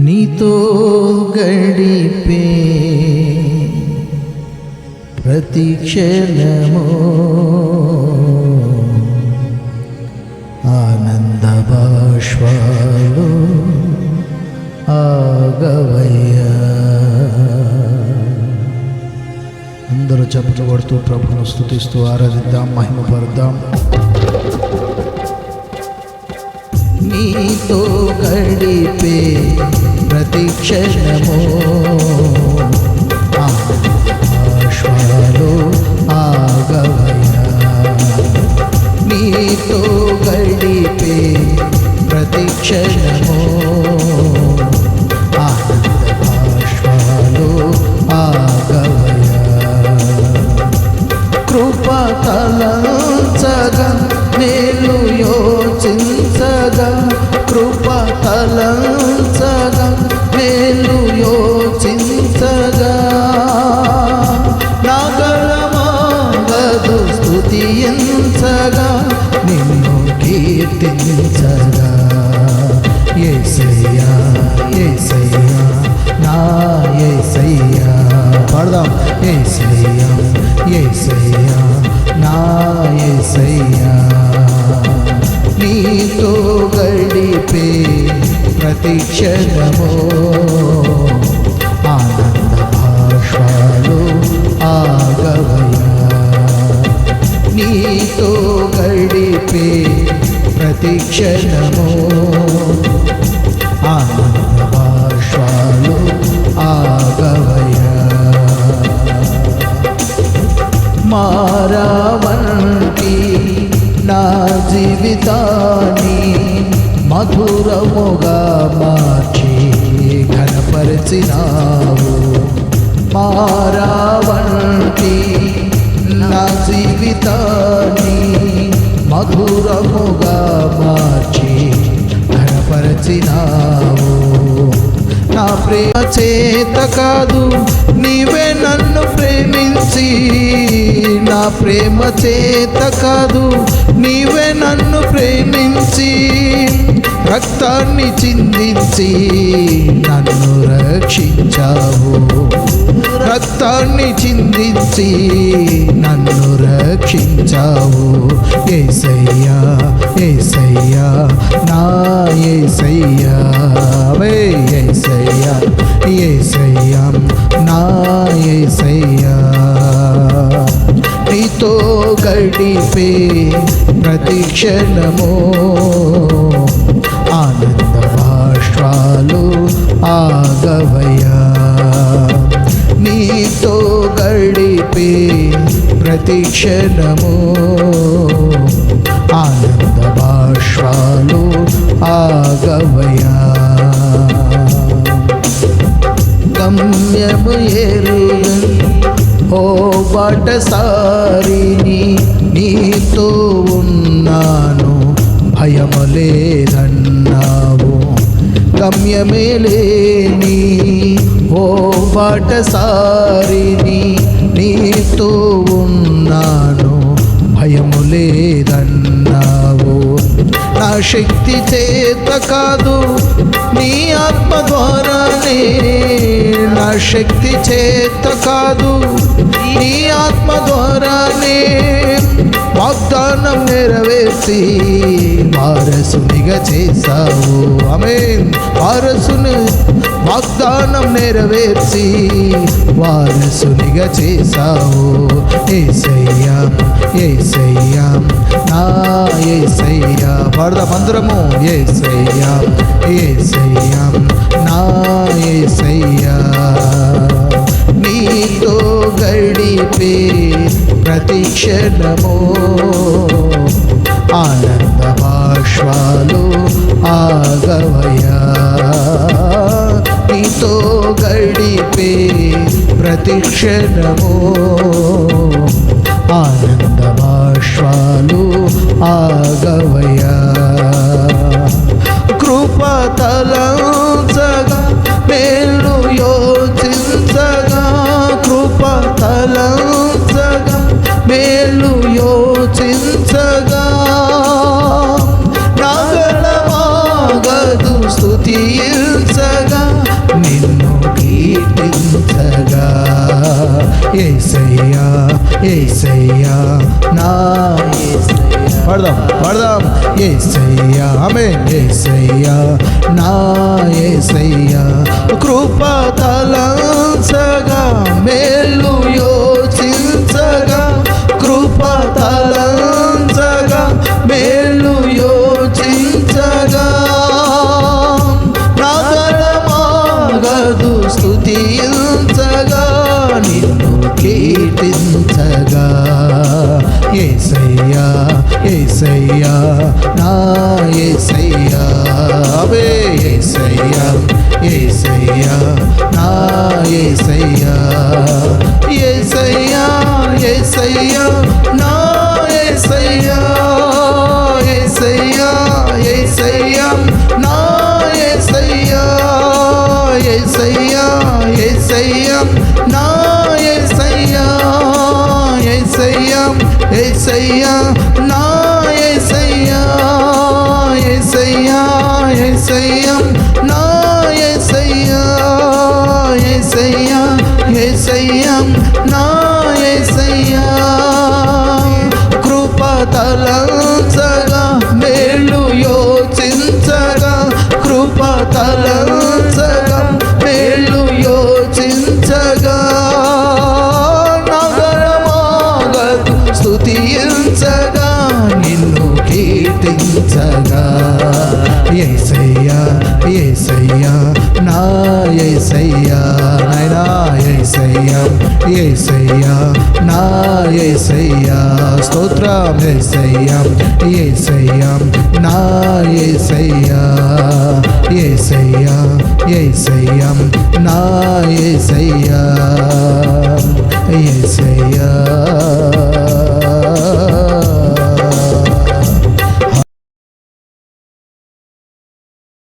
నీతో గడిపే ప్రతి క్షణము ఆనంద బాష్పాలు ఆగవయ్యా. అందరూ చప్పట్లు కొడుతూ ప్రభువును స్తుతిస్తూ ఆరాధిద్దాం, మహిమపరుద్దాం. నీతో గడిపే ప్రతి క్షణము ఆశ్వాలు ఆగవయ్యా. నీతో గడిపే ప్రతి క్షణము ఆశ్వాలు ఆగవయ్యా. కృపతలంచగా మేలు యోచించగా, కృపతలంచగా మేలు యోచించగా, నాగళమాగదు స్తుతించగా, నిన్ను కీర్తించగా. యేసయ్యా యేసయ్యా నా యేసయ్యా, పాడదాం. యేసయ్యా యేసయ్యా నా యేసయ్యా. నీతో గడిపే ప్రతి క్షణము ఆనంద బాష్పాలు ఆగవయ్యా. నీతో గడిపే ప్రతి క్షణము ఆనంద బాష్పాలు ఆగవయ్యా. మారావంటి నా జీవితాన్ని మధురముగా మార్చి ఘనపరిచినావు. మారావంటి నా జీవితాన్ని మధురముగా మార్చి ఘనపరిచినావు. నా ప్రేమ చేత కాదు నీవే నన్ను ప్రేమించి, నా ప్రేమ చేత కాదు నీవే నన్ను ప్రేమించి, రక్తాన్ని చిందించి నన్ను రక్షించావు. రక్తాన్ని చిందించి నన్ను రక్షించావు. యేసయ్యా యేసయ్యా నా యేసయ్యా, యేసయ్యా యేసయ్యా నా యేసయ్యా. నీతో గడిపే ప్రతి క్షణము ఆనంద బాష్పాలు ఆగవయ్యా. నీతో గడిపే ప్రతి క్షణము ఆనంద బాష్పాలు ఆగవయ్యా. గమ్యము ఎరుగని ఓ బాటసారిని, నీతో ఉన్నాను భయము లేదన్నావు. గమ్యమే లేని ఓ బాటసారిని, నీతో ఉన్నాను భయము లేదన్నావు. నా శక్తి చేత కాదు నీ ఆత్మ ద్వారానే, నా శక్తి చేత కాదు నీ ఆత్మ ద్వారానే వాగ్దానం నెరవేర్చి వారసునిగా చేశావు. ఆమేన్. వారసుని వాగ్దానం నెరవేర్చి వారసునిగా చేశావు. యేసయ్యా యేసయ్యా నా యేసయ్యా, పాడదాం అందరము. యేసయ్యా యేసయ్యా నా యేసయ్యా. నీతో గడిపే ప్రతి క్షణము ఆనంద బాష్పాలు ఆగవయ్యా. నీతో గడిపే ప్రతి క్షణము ఆనంద బాష్పాలు ఆగవయ్యా. కృపతలంచగా మేలు యోచించగా, కృపతలంచగా మేలు యోచించగా, నా యేసయ్యా నా పాడదాం యేసయ్యా ఆమేన్ యేసయ్యా నా యేసయ్యా కృప తలంచగా మేలు యోచించగా కృప తలంచగా మేలు యోచించగా నాగరమాగదు స్తుతించగా నిన్ను కీర్తించగా యేసయ్యా యేసయ్యా నా యేసయ్యా అవే యేసయ్యా యేసయ్యా నా యేసయ్యా యేసయ్యా యేసయ్యా నా యేసయ్యా యేసయ్యా యేసయ్యా నా యేసయ్యా యేసయ్యా యేసయ్యా నా యేసయ్యా యేసయ్యా యేసయ్యా నా యేసయ్యా యేసయ్యా యేసయ్యా నా యేసయ్యా యేసయ్యా యేసయ్యా నా యేసయ్యా కృప తలంచగా మేలు యోచించగా కృప తలంచగా మేలు యోచించగా నగరమాగదు స్తుతించగా నిన్ను కీర్తించగా యేసయ్యా యేసయ్యా నా యేసయ్యా నాయనా యేసయ్యా యేసయ్యా నా యేసయ్యా స్తోత్రం యేసయ్యా యేసయ్యా నా యేసయ్యా యేసయ్యా యేసయ్యా నా యేసయ్యా